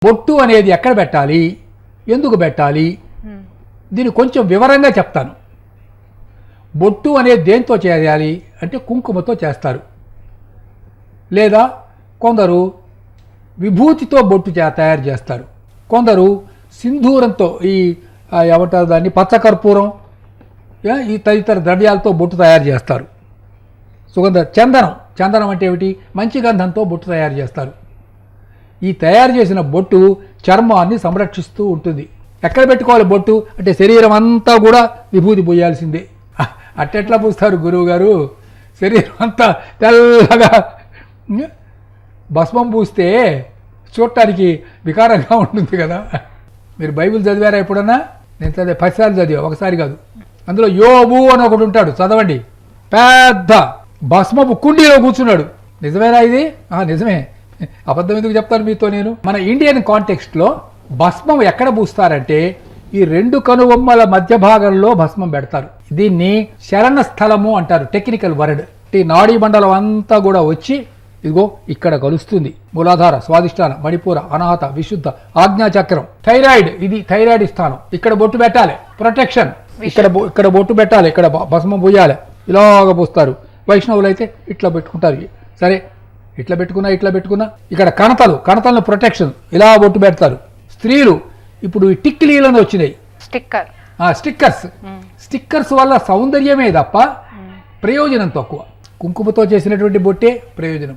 బొట్టు అనేది ఎక్కడ పెట్టాలి, ఎందుకు పెట్టాలి, దీన్ని కొంచెం వివరంగా చెప్తాను. బొట్టు అనేది దేంతో చేయాలి అంటే కుంకుమతో చేస్తారు, లేదా కొందరు విభూతితో బొట్టు తయారు చేస్తారు, కొందరు సింధూరంతో ఈ ఏమంటారు దాన్ని పచ్చకర్పూరం ఈ తదితర ద్రవ్యాలతో బొట్టు తయారు చేస్తారు. చందనం అంటే ఏమిటి, మంచి గంధంతో బొట్టు తయారు చేస్తారు. ఈ తయారు చేసిన బొట్టు చర్మాన్ని సంరక్షిస్తూ ఉంటుంది. ఎక్కడ పెట్టుకోవాలి బొట్టు అంటే శరీరం అంతా కూడా విభూతి పూయాల్సిందే. అట్టెట్లా పూస్తారు గురువు గారు, శరీరం అంతా తెల్లగా భస్మం పూస్తే చూడటానికి వికారంగా ఉంటుంది కదా. మీరు బైబిల్ చదివారా ఎప్పుడన్నా? నేను చదివే 10 సార్లు చదివా, ఒకసారి కాదు. అందులో యోబు అని ఒకడు ఉంటాడు, చదవండి. పెద్ద భస్మపు కుండీలో కూర్చున్నాడు. నిజమేనా ఇది? నిజమే, అబద్ధం ఎందుకు చెప్తాను మీతో నేను. మన ఇండియన్ కాంటెక్స్ట్లో భస్మం ఎక్కడ పూస్తారంటే ఈ 2 కనుబొమ్మల మధ్య భాగంలో భస్మం పెడతారు. దీన్ని శరణ స్థలము అంటారు, టెక్నికల్ వర్డ్. ఈ నాడీ మండలం అంతా కూడా వచ్చి ఇదిగో ఇక్కడ కలుస్తుంది. మూలాధార, స్వాదిష్టాన, మణిపూర, అనాహత, విశుద్ధ, ఆజ్ఞాచక్రం, థైరాయిడ్, ఇది థైరాయిడ్ స్థానం. ఇక్కడ బొట్టు పెట్టాలి, ప్రొటెక్షన్. ఇక్కడ బొట్టు పెట్టాలి, ఇక్కడ భస్మం పూయాలి. ఇలాగ పూస్తారు. వైష్ణవులు అయితే ఇట్లా పెట్టుకుంటారు. సరే, ఇట్లా పెట్టుకున్నా ఇక్కడ కణతలను ప్రొటెక్షన్, ఇలా బొట్టు పెడతారు. స్త్రీలు ఇప్పుడు ఈ టిక్లీలను వచ్చినాయి, స్టిక్కర్స్ వల్ల సౌందర్యమే తప్ప ప్రయోజనం తక్కువ. కుంకుమతో చేసినటువంటి బొట్టే ప్రయోజనం.